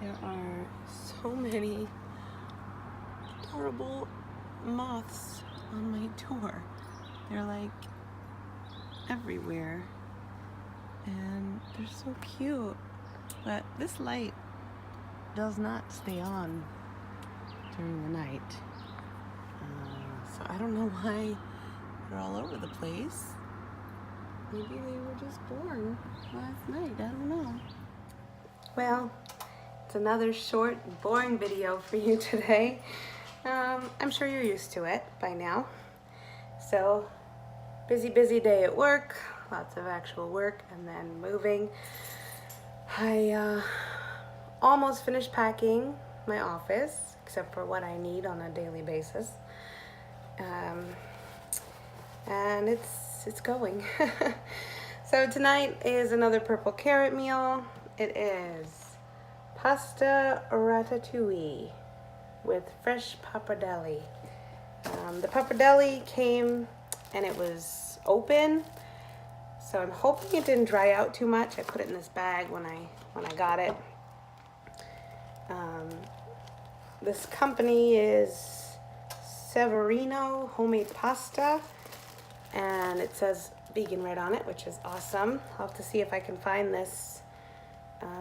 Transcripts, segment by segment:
There are so many adorable moths on my door. They're like everywhere and they're so cute. But this light does not stay on during the night. So I don't know why they're all over the place. Maybe they were just born last night. I don't know. Well, it's another short, boring video for you today. I'm sure you're used to it by now. So, busy day at work, lots of actual work, and then moving. I almost finished packing my office, except for what I need on a daily basis. And it's going. So tonight is another purple carrot meal. It is pasta ratatouille with fresh pappardelle. The pappardelle came and it was open, so I'm hoping it didn't dry out too much. I put it in this bag when I got it. This company is Severino Homemade Pasta, and it says vegan right on it, which is awesome. I'll have to see if I can find this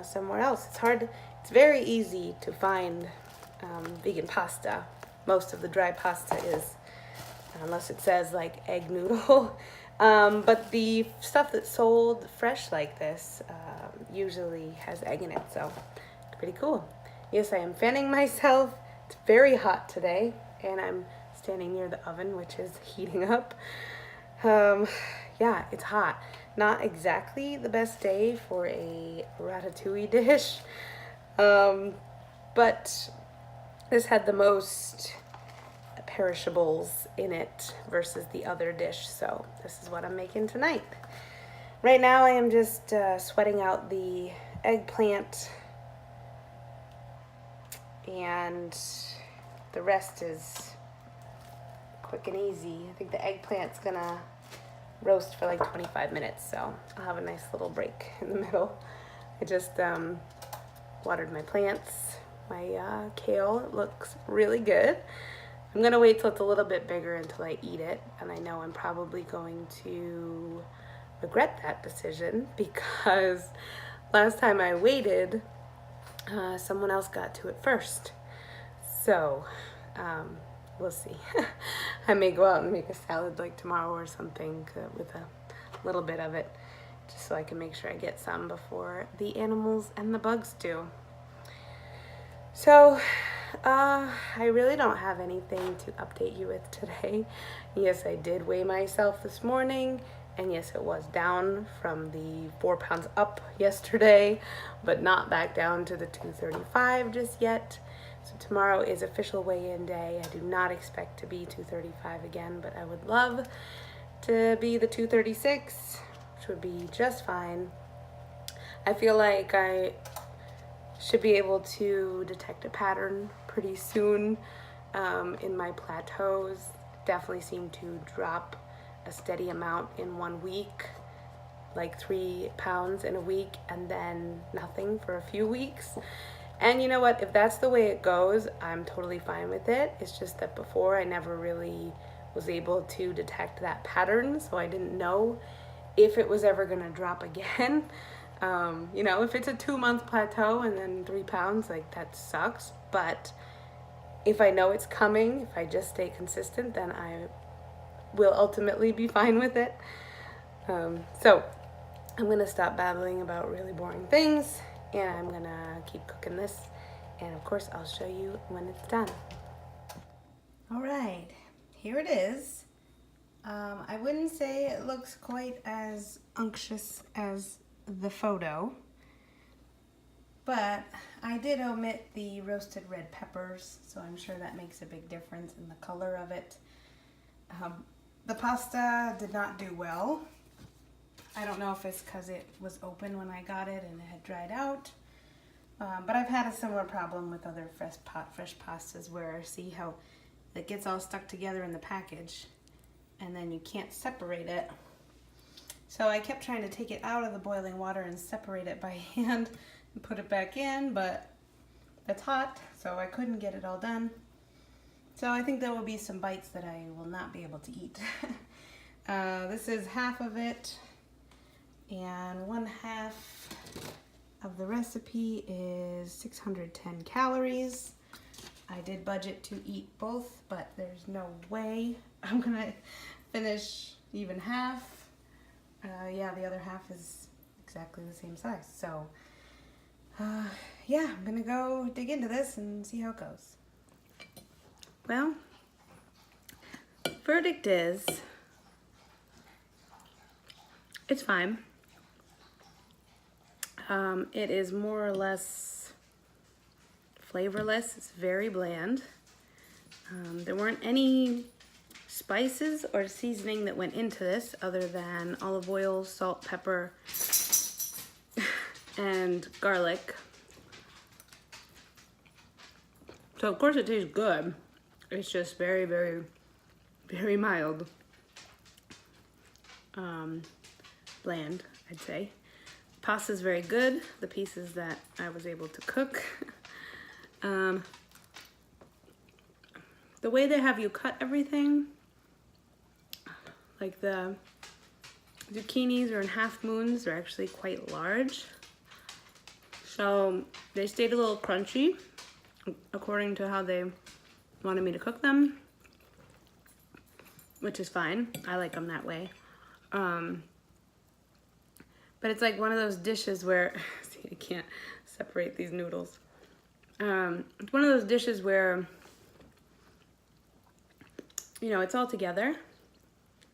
somewhere else. It's very easy to find vegan pasta. Most of the dry pasta is, unless it says like egg noodle. But the stuff that's sold fresh like this usually has egg in it, so it's pretty cool. Yes, I am fanning myself. It's very hot today, and I'm standing near the oven, which is heating up. Yeah, it's hot. Not exactly the best day for a ratatouille dish, but this had the most perishables in it versus the other dish, so this is what I'm making tonight. Right now I am just sweating out the eggplant, and the rest is quick and easy. I think the eggplant's gonna roast for like 25 minutes, so I'll have a nice little break in the middle. I just watered my plants, my kale. It looks really good. I'm gonna wait till it's a little bit bigger until I eat it, and I know I'm probably going to regret that decision because last time I waited, someone else got to it first. So we'll see. I may go out and make a salad like tomorrow or something with a little bit of it, just so I can make sure I get some before the animals and the bugs do. So I really don't have anything to update you with today. Yes, I did weigh myself this morning, and yes, it was down from the 4 pounds up yesterday, but not back down to the 235 just yet. So tomorrow is official weigh-in day. I do not expect to be 235 again, but I would love to be the 236, which would be just fine. I feel like I should be able to detect a pattern pretty soon in my plateaus. Definitely seem to drop a steady amount in 1 week, like 3 pounds in a week, and then nothing for a few weeks. And you know what, if that's the way it goes, I'm totally fine with it. It's just that before I never really was able to detect that pattern, so I didn't know if it was ever gonna drop again. You know, if it's a 2-month plateau and then 3 pounds, like that sucks. But if I know it's coming, if I just stay consistent, then I will ultimately be fine with it. So I'm gonna stop babbling about really boring things, and I'm gonna keep cooking this, and of course I'll show you when it's done. All right, here it is. I wouldn't say it looks quite as unctuous as the photo, but I did omit the roasted red peppers, so I'm sure that makes a big difference in the color of it. The pasta did not do well. I don't know if it's because it was open when I got it and it had dried out, but I've had a similar problem with other fresh pastas where see how it gets all stuck together in the package and then you can't separate it. So I kept trying to take it out of the boiling water and separate it by hand and put it back in, but it's hot, so I couldn't get it all done. So I think there will be some bites that I will not be able to eat. This is half of it, and 1/2 of the recipe is 610 calories. I did budget to eat both, but there's no way I'm gonna finish even half. Yeah, the other half is exactly the same size. So yeah, I'm gonna go dig into this and see how it goes. Well, verdict is, it's fine. It is more or less flavorless. It's very bland. There weren't any spices or seasoning that went into this other than olive oil, salt, pepper, and garlic. So of course it tastes good. It's just very, very, very mild. Bland, I'd say. Pasta's very good. The pieces that I was able to cook. The way they have you cut everything, like the zucchinis are in half moons, they're actually quite large. So they stayed a little crunchy according to how they wanted me to cook them, which is fine. I like them that way. But it's like one of those dishes where, see, I can't separate these noodles. It's one of those dishes where, you know, it's all together,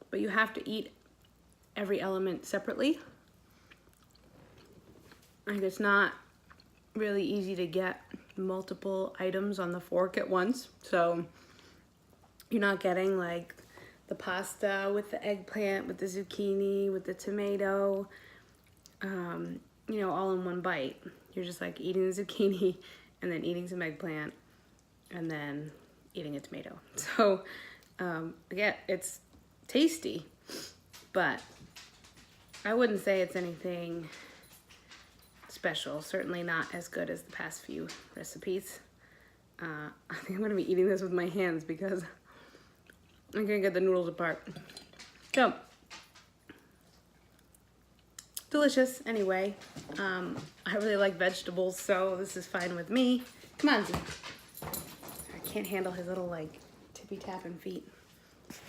but you have to eat every element separately. Like, it's not really easy to get multiple items on the fork at once. So you're not getting like the pasta with the eggplant, with the zucchini, with the tomato, you know, all in one bite. You're just like eating the zucchini and then eating some eggplant and then eating a tomato. So again, it's tasty, but I wouldn't say it's anything special. Certainly not as good as the past few recipes. I think I'm gonna be eating this with my hands because I'm gonna get the noodles apart. So, delicious anyway. I really like vegetables, so this is fine with me. Come on, Z. I can't handle his little like tippy tapping feet.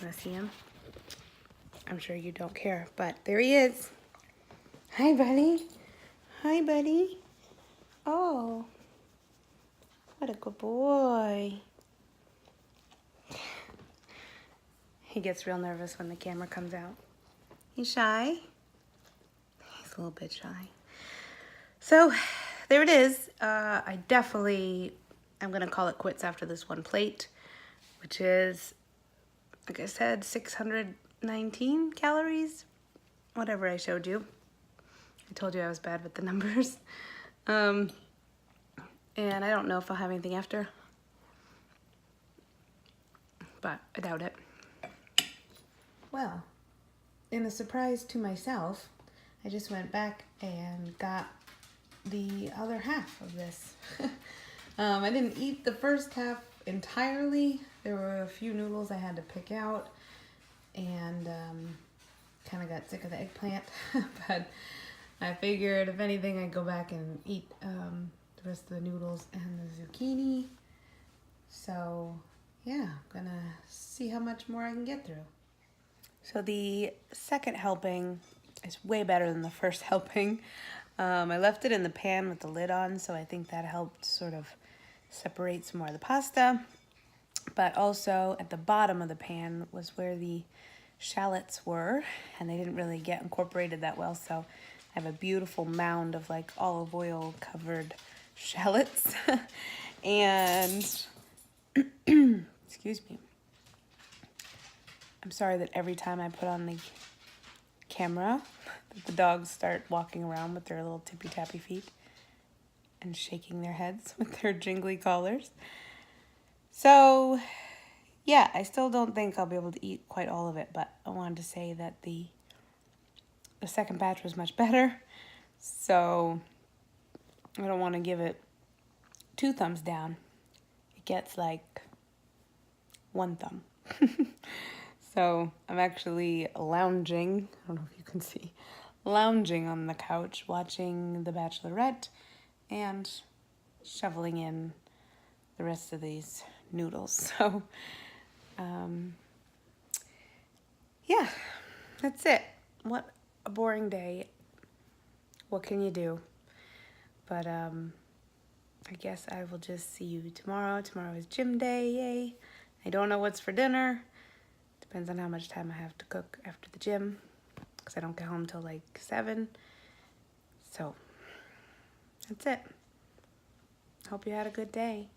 Wanna see him? I'm sure you don't care, but there he is. Hi, buddy. Hi, buddy. Oh, what a good boy. He gets real nervous when the camera comes out. He's shy. He's a little bit shy. So there it is. I definitely am gonna call it quits after this one plate, which is, like I said, 619 calories, whatever I showed you. I told you I was bad with the numbers. And I don't know if I'll have anything after, but I doubt it. Well, in a surprise to myself, I just went back and got the other half of this. I didn't eat the first half entirely. There were a few noodles I had to pick out, and kind of got sick of the eggplant, but I figured if anything I'd go back and eat the rest of the noodles and the zucchini. So yeah, I'm gonna see how much more I can get through. So the second helping is way better than the first helping. I left it in the pan with the lid on, so I think that helped sort of separate some more of the pasta. But also at the bottom of the pan was where the shallots were, and they didn't really get incorporated that well, so I have a beautiful mound of like olive oil covered shallots. And excuse me, I'm sorry that every time I put on the camera that the dogs start walking around with their little tippy tappy feet and shaking their heads with their jingly collars. So yeah, I still don't think I'll be able to eat quite all of it, but I wanted to say that the second batch was much better, so I don't want to give it 2 thumbs down, it gets like 1 thumb. So I'm actually lounging, I don't know if you can see, lounging on the couch watching The Bachelorette and shoveling in the rest of these noodles. So, yeah, that's it. What a boring day. What can you do? But I guess I will just see you tomorrow. Tomorrow is gym day, yay. I don't know what's for dinner. Depends on how much time I have to cook after the gym, because I don't get home till like 7. So, that's it. Hope you had a good day.